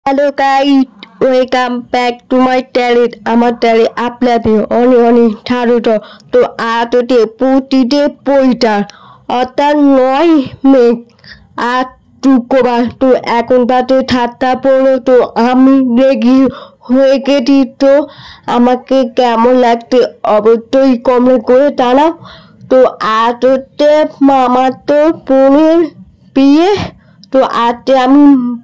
Hello guys, welcome back to my channel. আমার চ্যানেলে আপনাদের অনেক অনেক স্বাগত। তো আজকে প্রতিটি পয়টার অর্থাৎ 9 মে আর শুক্রবার। তো এখন বাজে 7:15। তো আমি রেডি হয়ে গেছি। তো আমাকে কেমন লাগছে অবশ্যই কমেন্ট করে জানাও। তো আজ হচ্ছে মামার তো বোনের বিয়ে। তো আজকে আমি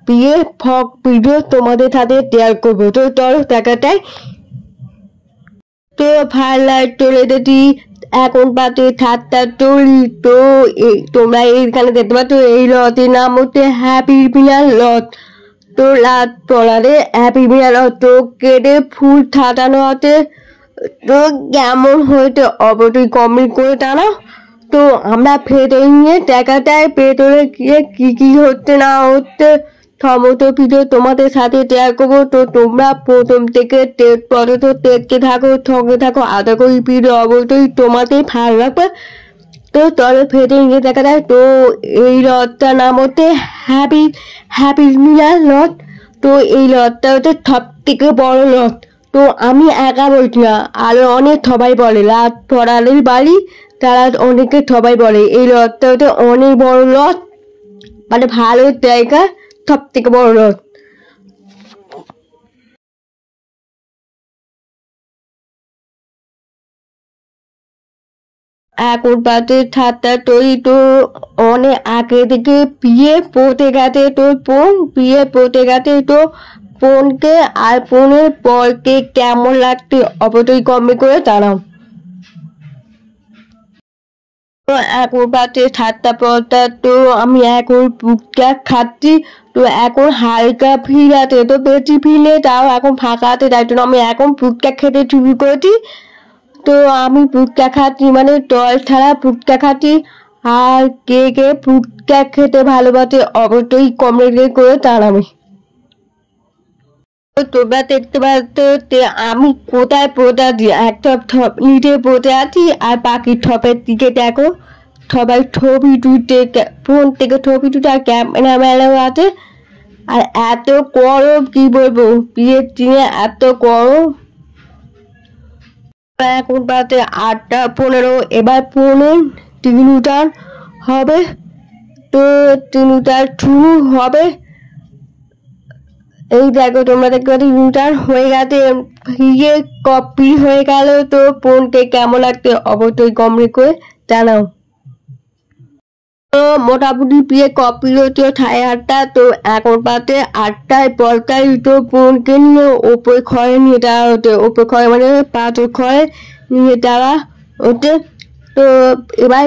বিয়ে ফক ভিডিও তোমাদের সাথে শেয়ার করবো। তো চলো দেখা যায়। তো ভালো চলে যেটি এখন বাজে 7:40। তো তোমরা এইখানে দেখতে পাচ্ছ এই লজের নাম হচ্ছে হ্যাপি মিলার লজ। তো রাত পড়ারে হ্যাপি মিলার লজ। তো কেটে ফুল সাজানো আছে। তো কেমন হয়েছে অবশ্যই কমেন্ট করে জানাও। তো আমরা ভেতরে নিয়ে দেখা যায় ভেতরে গিয়ে কি হচ্ছে না হচ্ছে সমস্ত ভিডিও তোমাদের সাথে শেয়ার করবো। তো তোমরা প্রথম থেকে টেস্ট পর্যন্ত দেখতে থাকো, সঙ্গে থাকো। আশা করি ভিডিও অবশ্যই তোমাদের ভালো লাগবে। তো চলো ভেতরে নিয়ে দেখা যায়। তো এই লজটার নাম হচ্ছে হ্যাপি মিলার লজ। তো এই লজটা হচ্ছে সব থেকে বড় লজ। তো আমি একা বলছি না, আরো অনেক সবাই বলে রাত পড়ালের বাড়ি, তারা অনেকে সবাই বলে এই লজটা হচ্ছে অনেক বড় লজ, মানে ভালো জায়গা, সব থেকে বড় লজ। এখন বাজে 7:30। তো অনেক আগে থেকে বিয়ে পড়তে গেছে। তো বোন বিয়ে পড়তে গেছে। তো বোনকে আর বোনের পরকে কেমন লাগছে অবশ্যই কমেন্ট করে জানাও। তো এখন বাজে 7:50। তো আমি এখন ফুচকা খাচ্ছি। তো এখন হালকা ভিড় আছে, তো বেশি ভিড় নেই, তাও এখন ফাঁকা আছে, তাই জন্য আমি এখন ফুচকা খেতে শুরু করেছি। তো আমি ফুচকা খাচ্ছি, মানে জল ছাড়া ফুচকা খাচ্ছি। আর কে কে ফুচকা খেতে ভালোবাসে অবশ্যই কমেন্ট করে জানাবে। তো তোমরা দেখতে পাচ্ছ যে আমি কোথায় পড়ে আছি, একটা নিচে পড়ে আছি, আর বাকি ঠপের দিকে দেখো সবাই ছবি তুলতে, ফোন থেকে ছবি তুলতে, আর ক্যামেরাম্যানও আছে। আর এত গরম কি বলবো, বিয়ের দিনে এত গরম। এখন বাজে 8:15। এবার ফোনের তিনুটার হবে। তো তিনুটার শুরু হবে। এই দেখো তোমরা দেখতে পাচ্ছ তিনুটার হয়ে গেছে, বিয়ে কপি হয়ে গেল। তো ফোনকে কেমন লাগছে অবশ্যই কমেন্ট করে জানাও। তো মোটামুটি বিয়ে কপি হচ্ছে 8:30। তো এখন বাজে 8:45। তো বোনকে নিয়ে ওপরে ঘরে নিয়ে যাওয়া হচ্ছে, ওপরে ঘরে মানে পাথর ঘরে নিয়ে যাওয়া হচ্ছে। তো এবার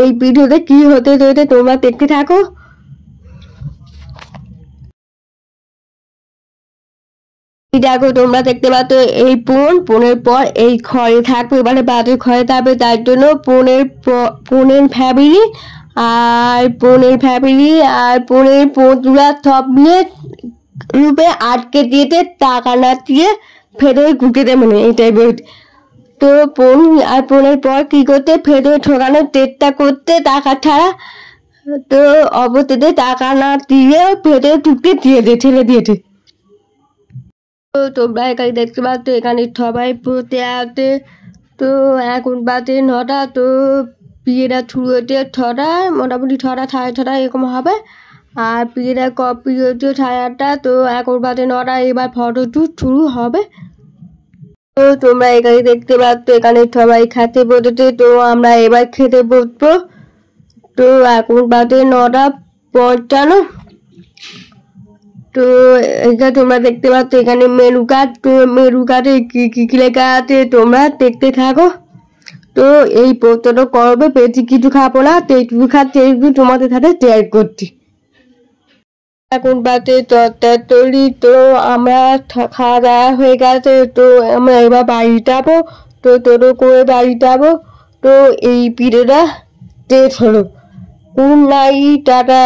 এই ভিডিওতে কি হতে চলেছে তোমরা দেখতে থাকো। দেখো তোমরা দেখতে পাচ্ছ এই বোনের পর এই ঘরে থাকবে, মানে বাজের ঘরে থাকবে, তার জন্য বোনের ফ্যামিলি আর বোনের বন্ধুরা সব নিয়ে রূপে আটকে দিয়েছে, টাকা না দিয়ে ফেরত ঢুকে দেবে, মানে এই টাইপের। তো বোন আর বোনের পর কি করতে, ফেরত ঠোকানোর চেষ্টা করতে টাকা ছাড়া। তো অবশেষে টাকা না দিয়ে ফেরত ঢুকতে দিয়েছে, ছেড়ে দিয়েছে। তো তোমরা এখানে দেখতে পাচ্ছ এখানে সবাই পড়তে আছে। তো এখন বাজে 9টা। তো বিয়েটা শুরু হচ্ছে 6টায়, মোটামুটি 6টা 6:30 এরকম হবে। আর বিয়েটা কপি হচ্ছে 8:30। তো এখন বাজে 9টা। এবার ফটো শুট শুরু হবে। তো তোমরা এখানে দেখতে পাচ্ছ এখানে সবাই খেতে বসেছে। তো আমরা এবার খেতে বসবো। তো এখন বাজে 9:55। তো এখানে তোমরা দেখতে পাচ্ছ এখানে মেনু কার্ড। তো মেনু কার্ডে কি লেখা আছে তোমরা দেখতে থাকো। তো এই পোস্টটা করবে, বেশি কিছু খাবো না, এইটুকু খাচ্ছি, এইটুকু তোমাদের সাথে শেয়ার করছি। এখন বাজে 10:30। তো আমরা খাওয়া দাওয়া হয়ে গেছে। তো আমরা এবার বাড়ি যাবো। তো টোটো করে বাড়ি যাবো। তো এই ভিডিওটা শেষ হলো। Good night, tata.